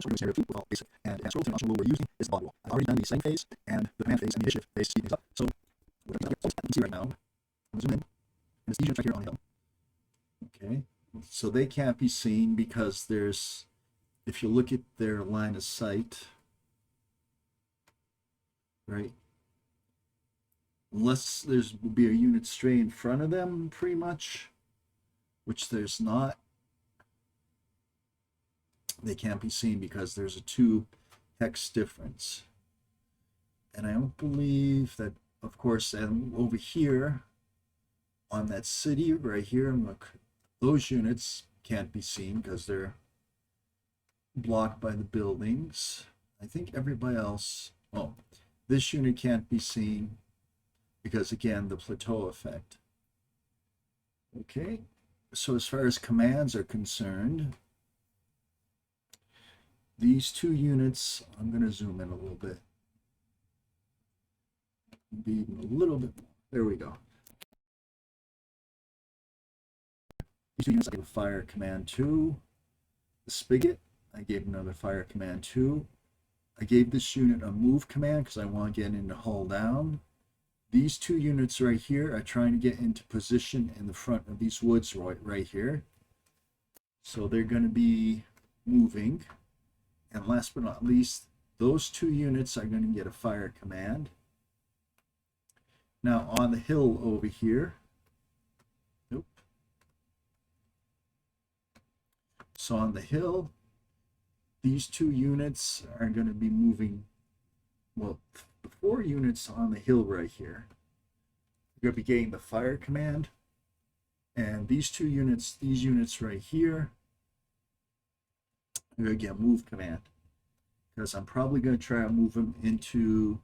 So we're doing scenario 2 with all basic. And so the option rule we're using is the body rule. I've already done the setting phase and the command phase and the initiative phase to speed things up. So we're going to you can see right now. I'm going to zoom in. And it's these units right here on the hill. Okay. So they can't be seen because there's, if you look at their line of sight, right? Unless there's will be a unit stray in front of them, pretty much, which there's not. They can't be seen because there's a 2 hex difference. And I don't believe that, of course, and over here on that city right here, look, those units can't be seen because they're blocked by the buildings. I think everybody else, oh, this unit can't be seen because, again, the plateau effect. Okay, so as far as commands are concerned, these 2 units, I'm going to zoom in a little bit. Be a little bit more. There we go. These 2 units, I gave a fire command 2. The spigot, I gave another fire command 2. I gave this unit a move command because I want to get into hull down. These 2 units right here are trying to get into position in the front of these woods right here. So they're going to be moving. And last but not least, those 2 units are going to get a fire command. Now on the hill over here, nope. So on the hill, these 2 units are going to be moving, well, the 4 units on the hill right here. You're going to be getting the fire command. And these 2 units, these units right here, I'm going to get a move command because I'm probably going to try to move them into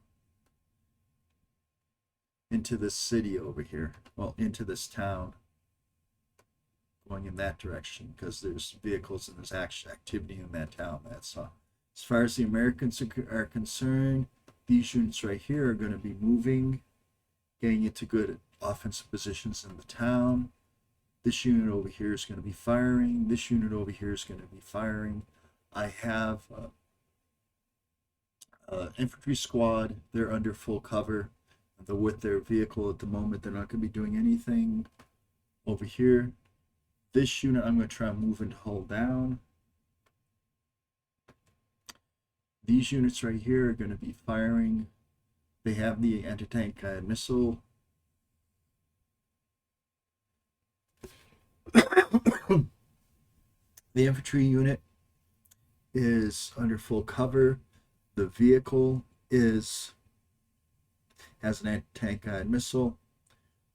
this city over here, well, into this town, going in that direction because there's vehicles and there's activity in that town. That's as far as the Americans are concerned, these units right here are going to be moving, getting into good offensive positions in the town. This unit over here is going to be firing. This unit over here is going to be firing. I have infantry squad. They're under full cover. They're with their vehicle at the moment. They're not going to be doing anything over here. This unit I'm going to try and move and hold down. These units right here are going to be firing. They have the anti-tank missile. The infantry unit is under full cover. The vehicle has an anti-tank missile.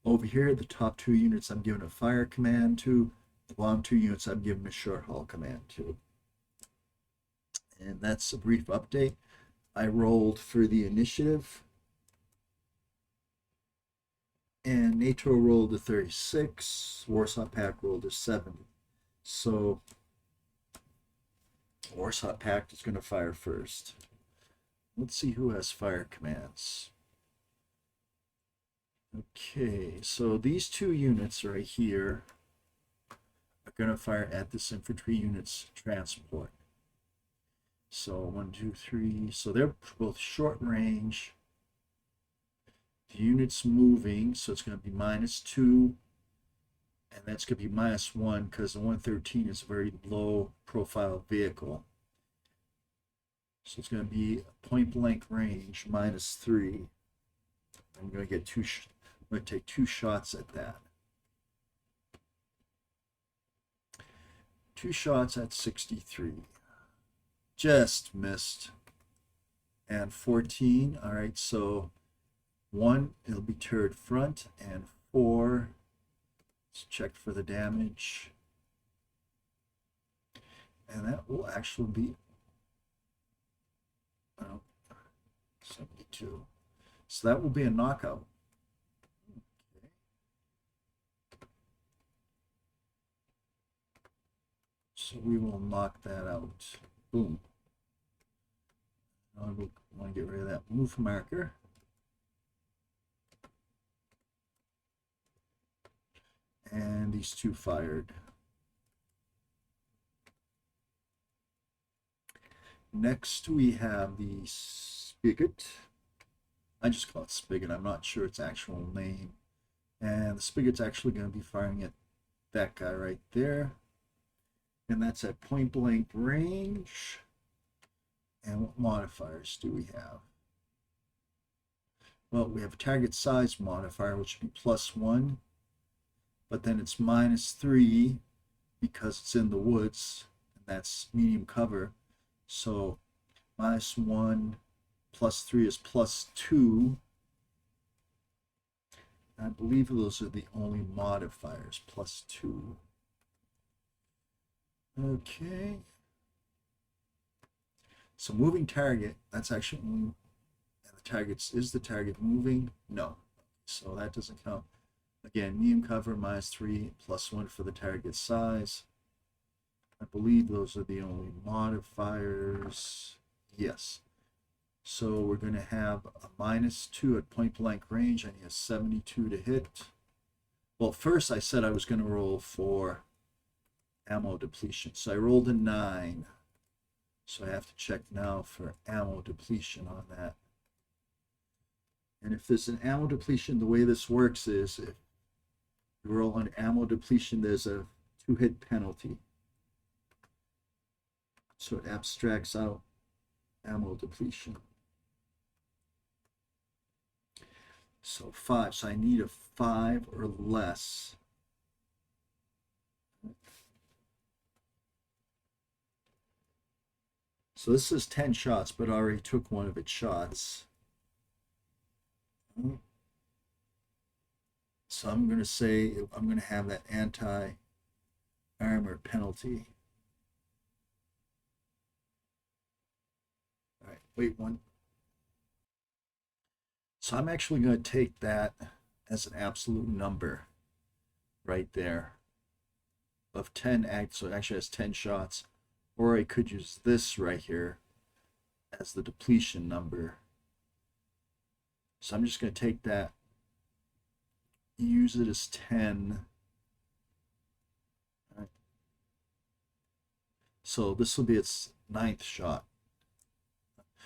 Over here, the top 2 units I'm giving a fire command to. The bottom 2 units I'm giving a short haul command to. And that's a brief update. I rolled for the initiative. And NATO rolled a 36. Warsaw Pact rolled a 70. So Warsaw Pact is going to fire first. Let's see who has fire commands. Okay, so these 2 units right here are going to fire at this infantry unit's transport. So 1, 2, 3. So they're both short range. The unit's moving, so it's going to be -2. And that's going to be -1 because the 113 is a very low profile vehicle. So it's going to be point blank range -3. I'm going to get I'm going to take 2 shots at that. 2 shots at 63. Just missed. And 14. All right, so 1, it'll be turret front, and 4, let's check for the damage. And that will actually be 72. So that will be a knockout. Okay. So we will knock that out. Boom. I want to get rid of that move marker. And these 2 fired. next we have the spigot. I just call it spigot. I'm not sure its actual name. And the spigot's actually going to be firing at that guy right there. And that's at point blank range. And what modifiers do we have? Well, we have a target size modifier, which would be +1. But then it's -3 because it's in the woods. And that's medium cover. So -1 +3 is +2. I believe those are the only modifiers, +2. Okay. So moving target, that's actually only, and the target, is the target moving? No. So that doesn't count. Again, medium cover, -3, +1 for the target size. I believe those are the only modifiers. Yes. So we're going to have a -2 at point blank range, and he has 72 to hit. Well, first I said I was going to roll for ammo depletion. So I rolled a 9. So I have to check now for ammo depletion on that. And if there's an ammo depletion, the way this works is if you roll on ammo depletion, there's a 2-hit penalty. So it abstracts out ammo depletion. So 5. So I need a 5 or less. So this is 10 shots, but I already took one of its shots. So I'm going to say I'm going to have that anti-armor penalty. All right, wait one. So I'm actually going to take that as an absolute number right there of 10 acts. So it actually has 10 shots. Or I could use this right here as the depletion number. So I'm just going to take that, use it as 10. All right. So this will be its 9th shot.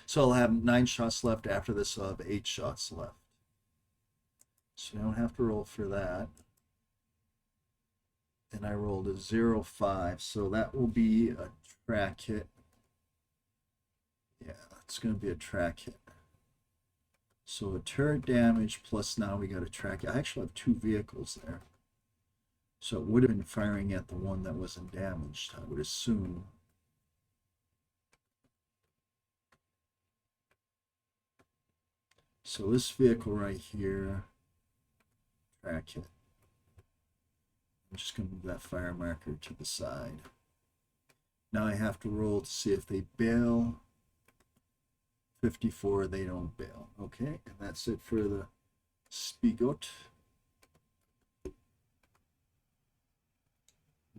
So I'll have 9 shots left. After this, I'll have 8 shots left. So I don't have to roll for that. And I rolled a 0-5, so that will be a track hit. Yeah, it's going to be a track hit. So a turret damage plus now we got a track hit. I actually have 2 vehicles there. So it would have been firing at the one that wasn't damaged, I would assume. So this vehicle right here, track hit. I'm just going to move that fire marker to the side. Now I have to roll to see if they bail. 54, they don't bail. Okay, and that's it for the Spigot.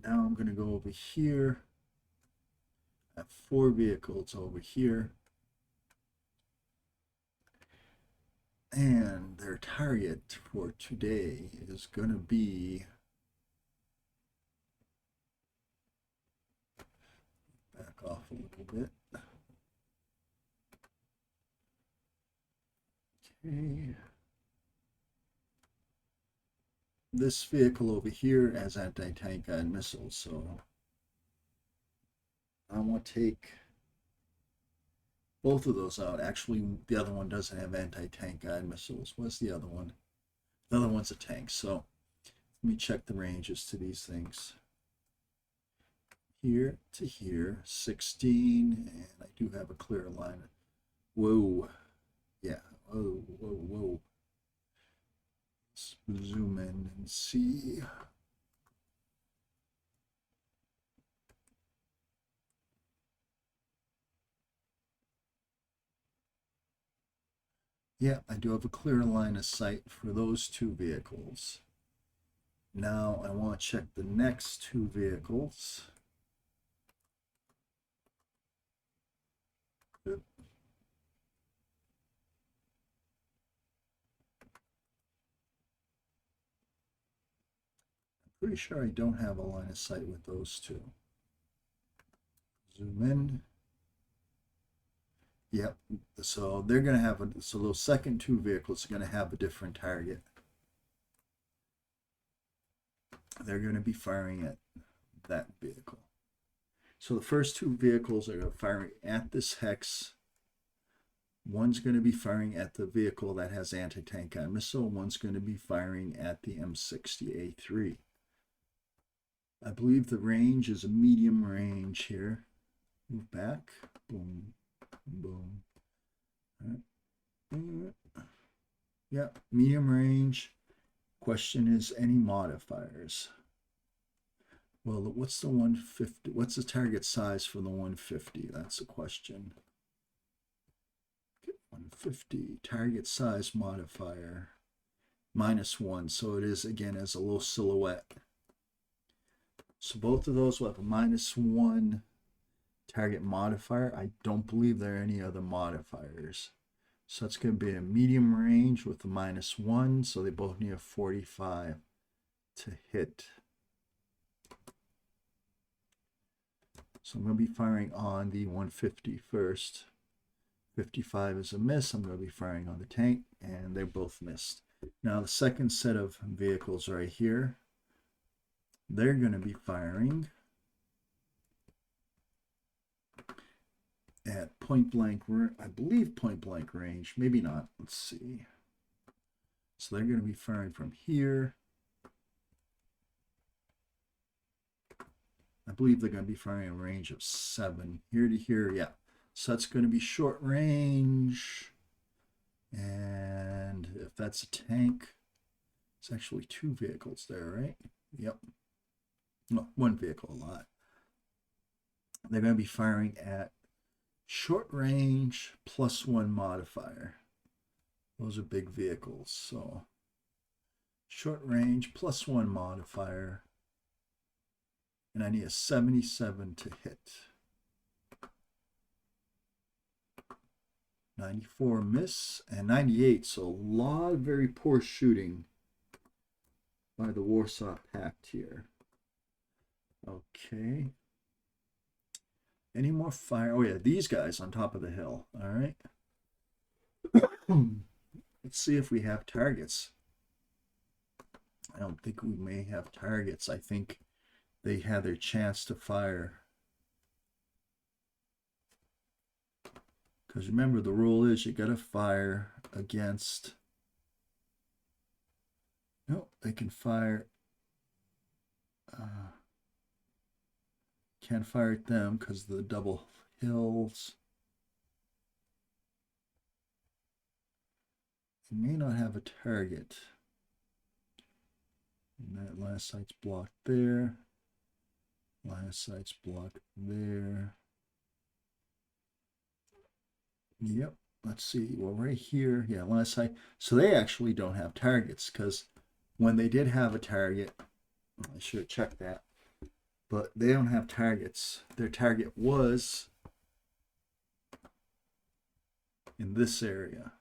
Now I'm going to go over here. I have 4 vehicles over here. And their target for today is going to be back off a little bit. Okay. This vehicle over here has anti-tank guided missiles, so I want to take both of those out. Actually, the other one doesn't have anti-tank guided missiles. What's the other one? The other one's a tank, so let me check the ranges to these things. Here to here, 16, and I do have a clear line. Whoa, yeah, whoa, whoa, whoa. Let's zoom in and see. Yeah, I do have a clear line of sight for those 2 vehicles. Now I want to check the next 2 vehicles. Pretty sure I don't have a line of sight with those 2. Zoom in. Yep. So they're going to have so those second two vehicles are going to have a different target. They're going to be firing at that vehicle. So the first two vehicles are firing at this hex. One's going to be firing at the vehicle that has anti-tank missile. One's going to be firing at the M60A3. I believe the range is a medium range here. Move back. Boom. Boom. All right. Yeah, medium range. Question is, any modifiers? Well, what's the 150? What's the target size for the 150? That's the question. Okay, 150 target size modifier -1. So it is again as a low silhouette. So both of those will have a -1 target modifier. I don't believe there are any other modifiers. So it's going to be a medium range with a -1. So they both need a 45 to hit. So I'm going to be firing on the 150 first. 55 is a miss. I'm going to be firing on the tank, and they're both missed. Now the second set of vehicles right here, they're going to be firing at point blank, I believe point blank range, maybe not. Let's see. So they're going to be firing from here. I believe they're going to be firing a range of 7 here to here. Yeah. So that's going to be short range. And if that's a tank, it's actually 2 vehicles there, right? Yep. No, 1 vehicle a lot. They're going to be firing at short range +1 modifier. Those are big vehicles. So short range +1 modifier. And I need a 77 to hit. 94 miss, and 98. So a lot of very poor shooting by the Warsaw Pact here. Okay. Any more fire? Oh yeah, these guys on top of the hill. All right. Let's see if we have targets. I don't think we may have targets. I think they had their chance to fire. Because remember, the rule is you got to fire against. No, they can fire. Can't fire at them because of the double hills. They may not have a target. And that last site's blocked there. Last site's blocked there. Yep. Let's see. Well, right here. Yeah, last site. So they actually don't have targets because when they did have a target, I should have checked that. But they don't have targets. Their target was in this area.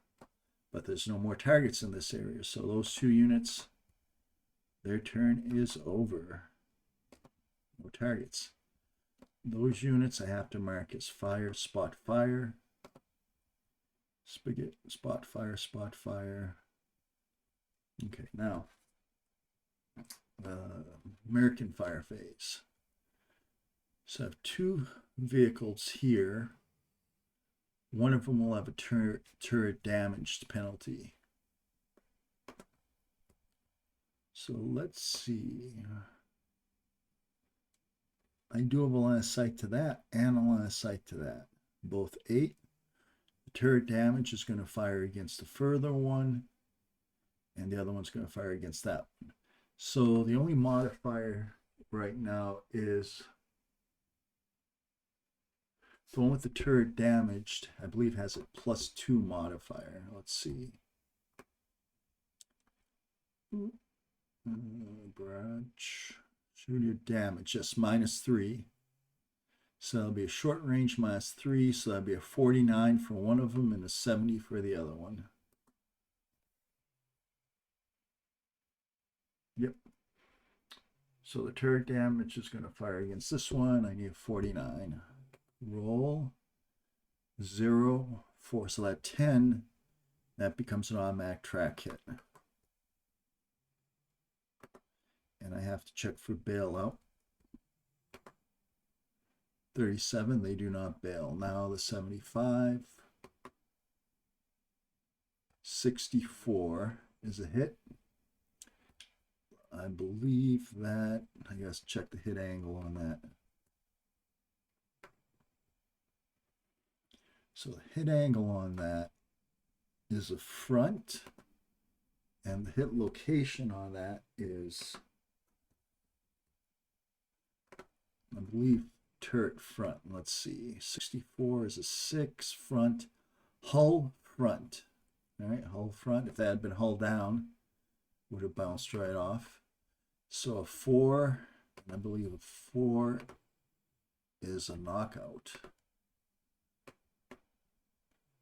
But there's no more targets in this area. So those 2 units, their turn is over. No targets. Those units I have to mark as fire, spot fire. Spigot, spot fire, spot fire. Okay, now American fire phase. So I have 2 vehicles here. One of them will have a turret damaged penalty. So let's see. I do have a line of sight to that and a line of sight to that. Both 8. The turret damage is going to fire against the further one, and the other one's going to fire against that one. So the only modifier right now is the one with the turret damaged, I believe, has a +2 modifier. Let's see. Barrage. Shoot your damage. Yes, -3. So that'll be a short range -3. So that'll be a 49 for one of them and a 70 for the other one. Yep. So the turret damage is going to fire against this one. I need a 49. Roll. 0, 4. So that 10, that becomes an automatic track hit. And I have to check for bailout. 37, they do not bail. Now the 75. 64 is a hit. I believe that, I guess check the hit angle on that. So the hit angle on that is a front, and the hit location on that is, I believe, turret front. Let's see, 64 is a 6 front, hull front. All right, hull front. If that had been hull down, would have bounced right off. So a 4, I believe a 4 is a knockout.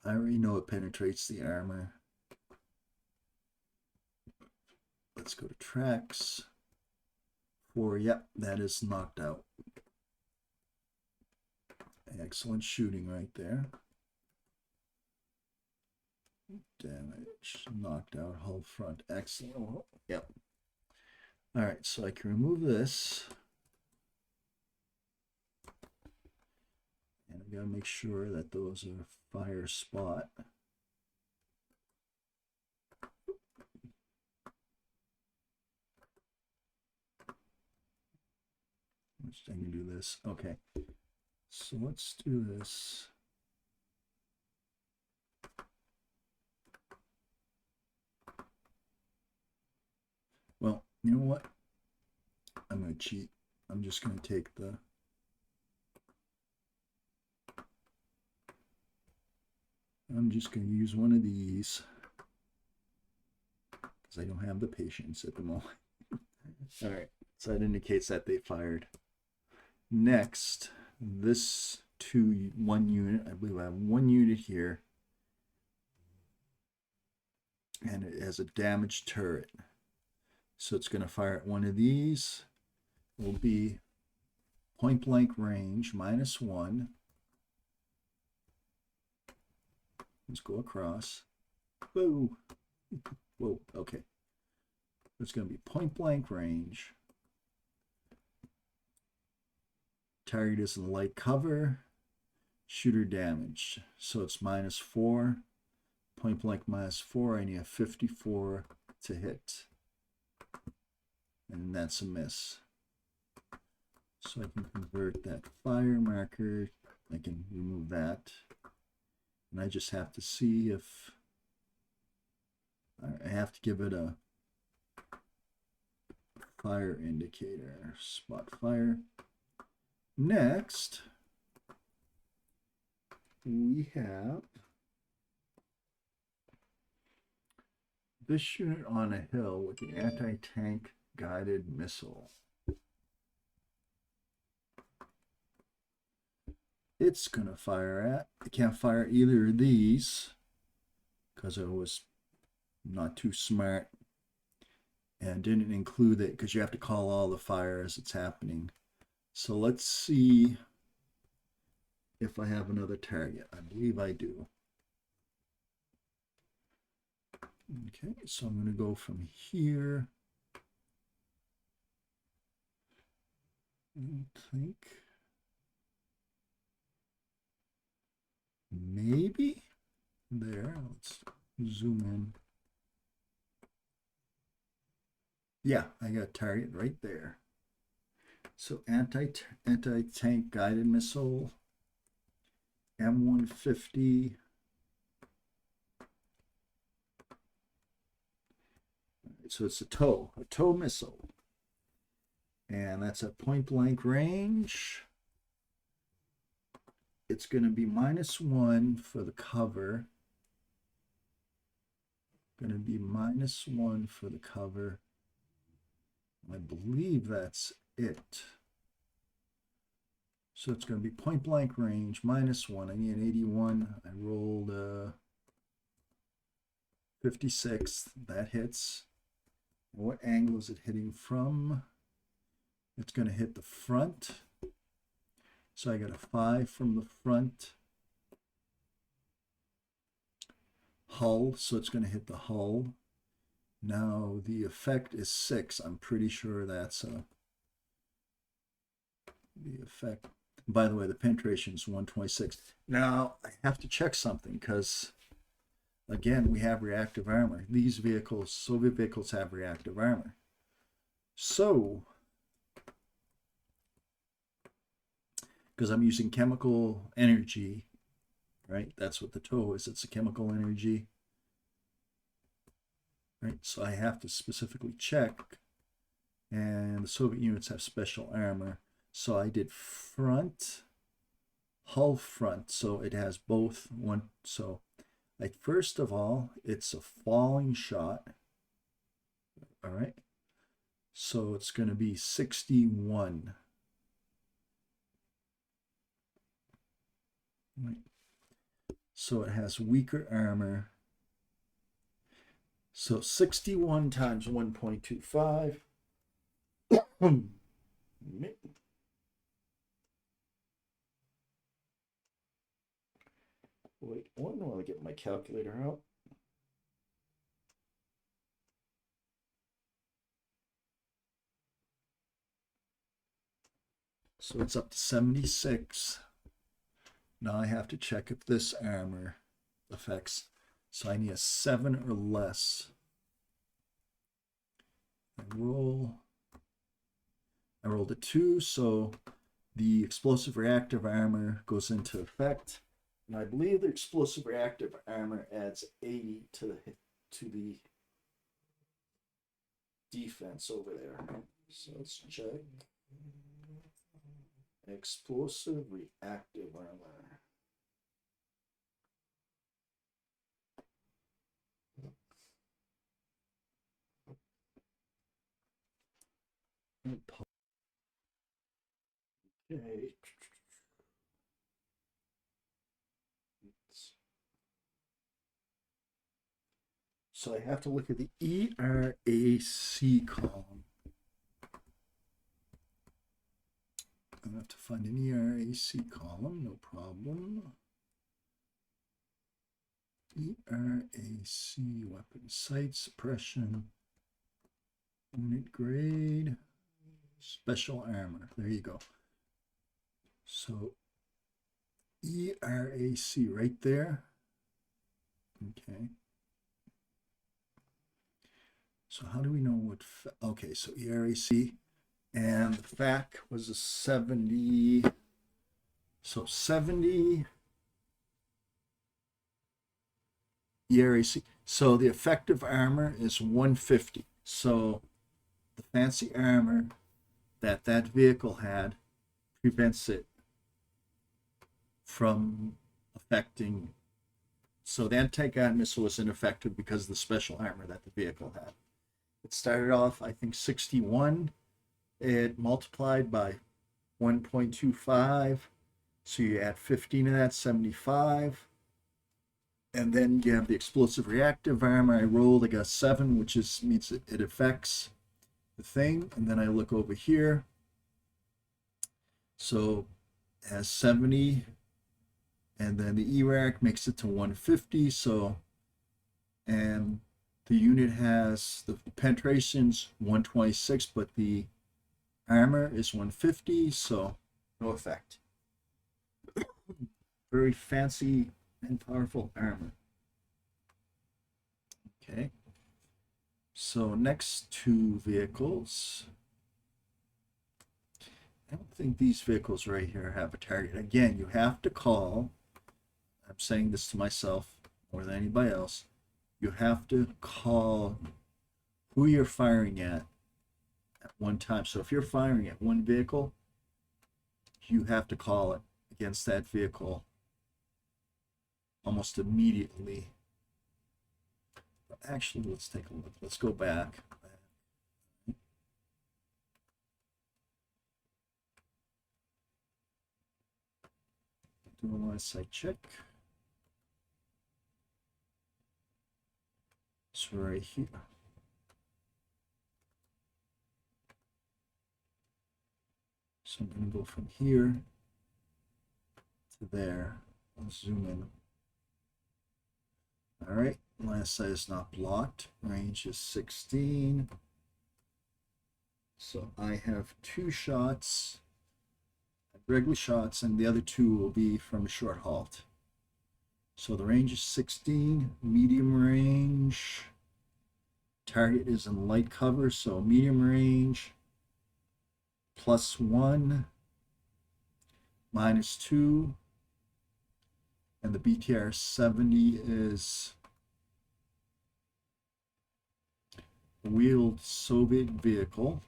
I already know it penetrates the armor. Let's go to tracks. 4, yep, that is knocked out. Excellent shooting right there. Damage, knocked out, hull front, excellent. Yep. All right, so I can remove this. And I gotta make sure that those are fire spot. I can do this. Okay, so let's do this. Well, you know what? I'm going to cheat. I'm just going to take the I'm just going to use one of these because I don't have the patience at the moment. All right, so that indicates that they fired. Next, this 1 unit, I believe I have 1 unit here, and it has a damaged turret. So it's going to fire at one of these. It will be point blank range, -1. Let's go across. Whoa. Whoa, okay. It's going to be point blank range. Target is in light cover. Shooter damaged. So it's -4. Point blank -4. I need a 54 to hit. And that's a miss. So I can convert that fire marker. I can remove that. And I just have to see if I have to give it a fire indicator. Spot fire. Next, we have this unit on a hill with the anti-tank guided missile. It's going to fire at, it can't fire either of these because I was not too smart and didn't include it because you have to call all the fire as it's happening. So let's see if I have another target. I believe I do. Okay, so I'm going to go from here. I think maybe there. Let's zoom in. Yeah, I got a target right there. So anti-tank guided missile, M150. So it's a TOW missile. And that's at point blank range. It's going to be -1 for the cover. Going to be -1 for the cover. I believe that's it. So it's going to be point blank range, -1. I need an 81. I rolled 56. That hits. What angle is it hitting from? It's going to hit the front. So I got a 5 from the front. hull, so it's going to hit the hull. Now the effect is 6. I'm pretty sure that's the effect. By the way, the penetration is 126. Now I have to check something because again, we have reactive armor. These vehicles, Soviet vehicles, have reactive armor. So, because I'm using chemical energy, right? That's what the TOW is. It's a chemical energy. Right? So I have to specifically check. And the Soviet units have special armor. So I did front, hull front. So it has both one. So like first of all, it's a falling shot. All right. So it's going to be 61. Right. So it has weaker armor. So 61 times 1.25. Wait, I want to get my calculator out. So it's up to 76. Now I have to check if this armor affects. So I need a 7 or less. I rolled a 2, so the explosive reactive armor goes into effect. And I believe the explosive reactive armor adds 80 to the defense over there. So let's check. Explosive reactive armor. Okay. So I have to look at the ERAC column. I have to find an ERAC column, no problem. ERAC weapon sight suppression, unit grade, special armor. There you go. So ERAC right there. Okay. So how do we know what? Okay, so ERAC. And the FAC was a 70. So 70 ERAC. So the effective armor is 150. So the fancy armor that vehicle had prevents it from affecting. So the anti-guided missile was ineffective because of the special armor that the vehicle had. It started off, I think, 61. It multiplied by 1.25. So you add 15 of that, 75. And then you have the explosive reactive armor. I rolled, I got 7, which means it affects the thing. And then I look over here. So it has 70. And then the ERAC makes it to 150. So, and the unit has the penetration's 126, but the armor is 150, so no effect. Very fancy and powerful armor. Okay. So next two vehicles. I don't think these vehicles right here have a target. Again, you have to call. I'm saying this to myself more than anybody else. You have to call who you're firing at one time. So if you're firing at one vehicle, you have to call it against that vehicle almost immediately. But actually, let's take a look. Let's go back. Do a line sight check. It's right here. So I'm going to go from here to there. I'll zoom in. All right, last side is not blocked. Range is 16. So I have 2 shots, regular shots, and the other 2 will be from a short halt. So the range is 16, medium range. Target is in light cover, so medium range +1, -2, and the BTR 70 is a wheeled Soviet vehicle,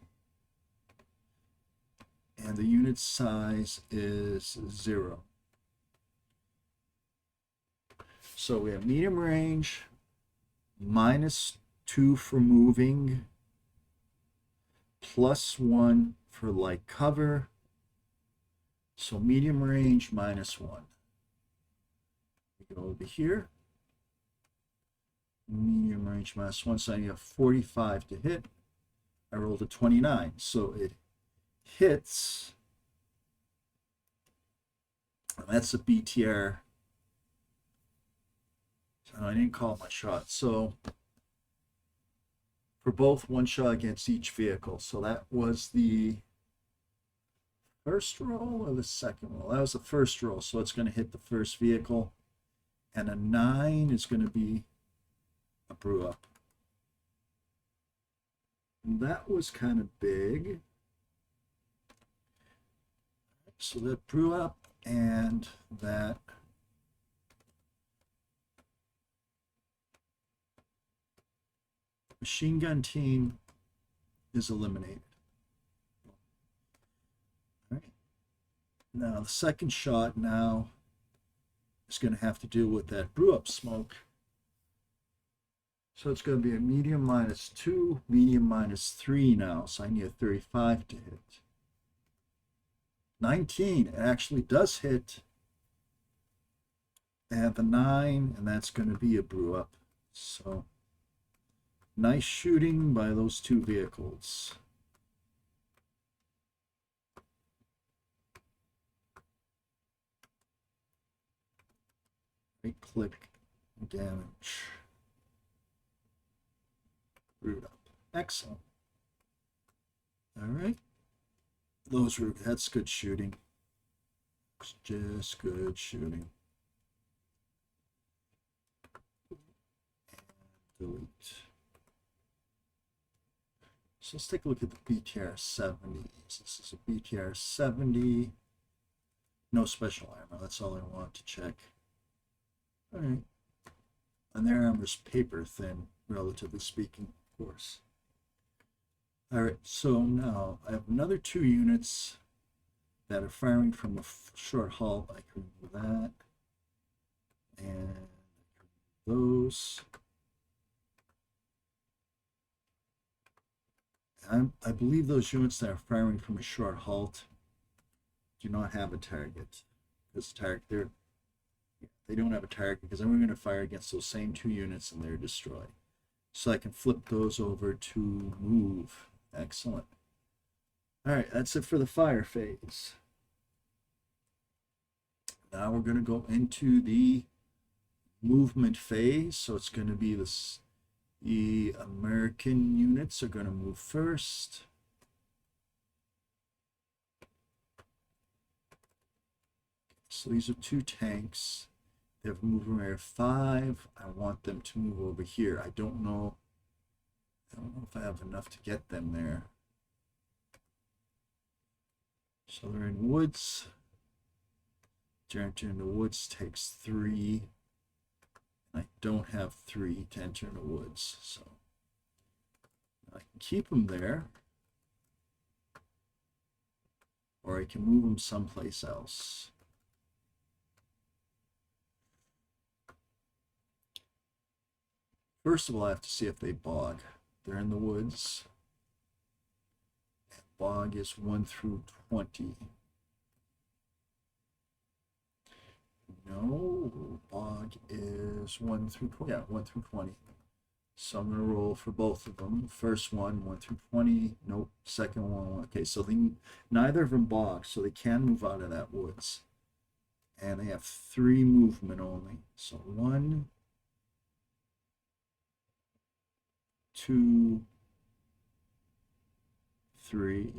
and the unit size is 0. So we have medium range, -2 for moving, +1 for light cover. So medium range -1. We go over here. Medium range -1. So I have 45 to hit. I rolled a 29. So it hits. That's a BTR. So I didn't call my shot. So for both, 1 shot against each vehicle. So that was the first roll or the second roll? That was the first roll. So it's going to hit the first vehicle. And a 9 is going to be a brew up. And that was kind of big. So that brew up and that machine gun team is eliminated. All right. Now the second shot now is going to have to deal with that brew up smoke. So it's going to be a medium -2, medium -3 now. So I need a 35 to hit. 19, it actually does hit. And the 9, and that's going to be a brew up. So nice shooting by those 2 vehicles. Right click, damage. Brewed up. Excellent. All right. That's good shooting. It's just good shooting. And delete. So let's take a look at the BTR 70s. This is a BTR 70. No special armor. That's all I want to check. All right. And their armor's paper thin, relatively speaking, of course. All right, so now I have another 2 units that are firing from a short halt. I can remove that. And those. I believe those units that are firing from a short halt do not have a target. Because they don't have a target, because then we're going to fire against those same 2 units and they're destroyed. So I can flip those over to move. Excellent. All right, that's it for the fire phase. Now we're going to go into the movement phase. So it's going to be this. The American units are going to move first. So these are 2 tanks. They have movement area 5. I want them to move over here. I don't know if I have enough to get them there. So they're in woods. To enter into woods takes 3. I don't have 3 to enter into woods, so I can keep them there, or I can move them someplace else. First of all, I have to see if they bog. They're in the woods. And bog is 1 through 20. No, bog is 1 through 20. Yeah, 1 through 20. So I'm going to roll for both of them. First one, 1 through 20. Nope. Second one. Okay, so neither of them bog, so they can move out of that woods. And they have 3 movement only. So 1, 2, 3.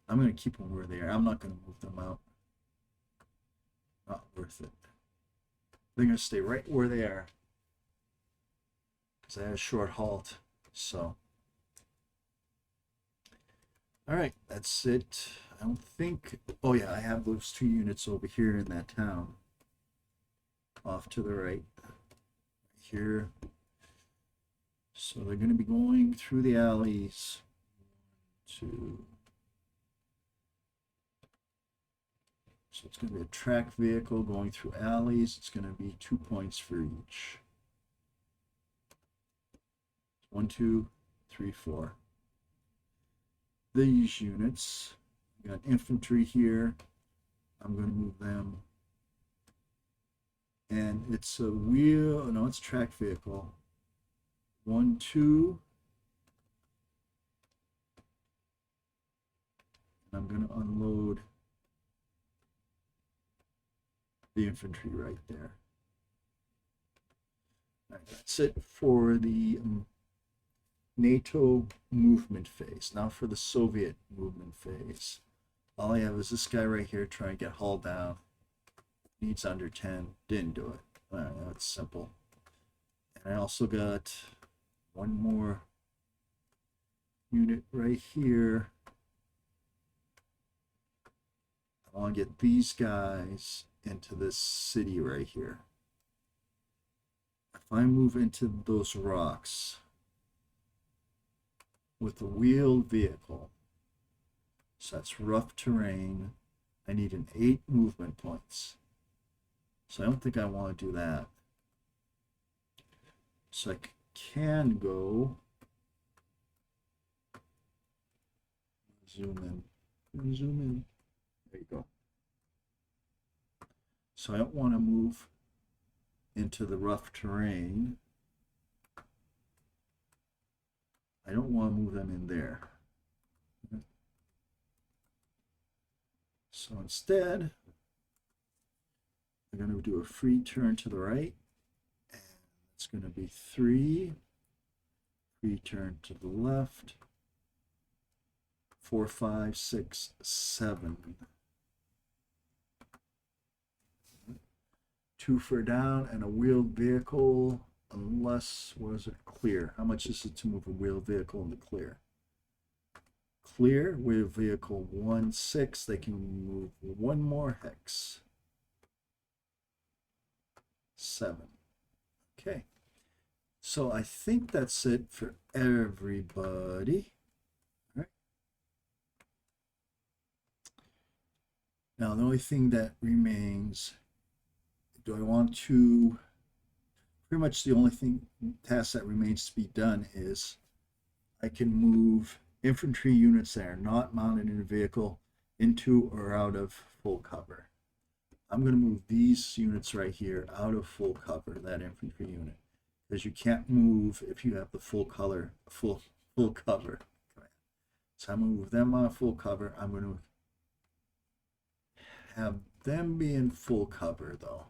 I'm going to keep them where they are. I'm not going to move them out. Not worth it. They're going to stay right where they are because I had a short halt. So, all right, that's it. I don't think. Oh yeah, I have those 2 units over here in that town. Off to the right, here. So they're going to be going through the alleys. 1, 2. So it's going to be a track vehicle going through alleys. It's going to be 2 points for each. 1, 2, 3, 4. These units, we got infantry here. I'm going to move them. And it's a wheel, no, it's track vehicle. 1, 2. And I'm going to unload the infantry right there. All right, that's it for the NATO movement phase. Now for the Soviet movement phase. All I have is this guy right here trying to get hauled down. Needs under 10. Didn't do it. All right, that's simple. And I also got one more unit right here. I want to get these guys into this city right here. If I move into those rocks with a wheeled vehicle, so that's rough terrain, I need an 8 movement points. So I don't think I want to do that. So I can go zoom in. There you go. So I don't want to move into the rough terrain. I don't want to move them in there. So instead, I'm going to do a free turn to the right. And it's going to be 3. Free turn to the left. 4, 5, 6, 7. 2 for down and a wheeled vehicle, unless, was it clear? How much is it to move a wheeled vehicle in the clear? Clear, wheeled vehicle 1, 6. They can move 1 more hex. 7. Okay. So I think that's it for everybody. All right. Now the only thing that remains, do I want to, pretty much the only task that remains to be done is I can move infantry units that are not mounted in a vehicle into or out of full cover. I'm going to move these units right here out of full cover, that infantry unit, because you can't move if you have the full cover. So I'm going to move them on full cover. I'm going to have them be in full cover though.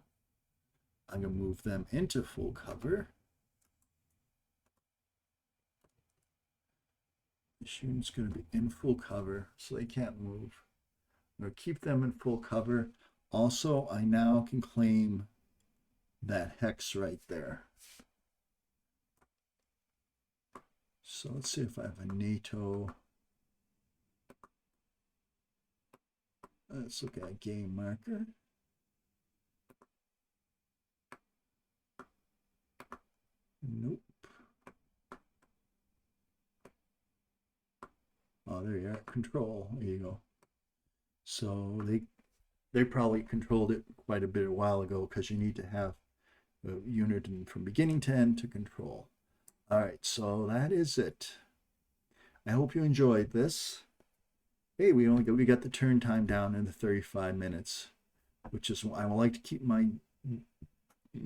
I'm going to move them into full cover. This unit's going to be in full cover, so they can't move. I'm going to keep them in full cover. Also, I now can claim that hex right there. So let's see if I have a NATO. Let's look at a game marker. Nope. Oh, there you are. Control. There you go. So they probably controlled it quite a bit a while ago because you need to have a unit from beginning to end to control. All right, so that is it. I hope you enjoyed this. Hey, we got the turn time down into 35 minutes, which is I would like to keep my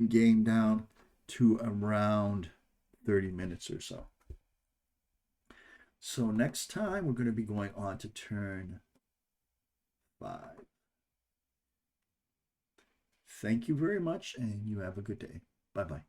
game down to around 30 minutes or so. So next time we're going to be going on to turn 5. Thank you very much, and you have a good day. Bye-bye.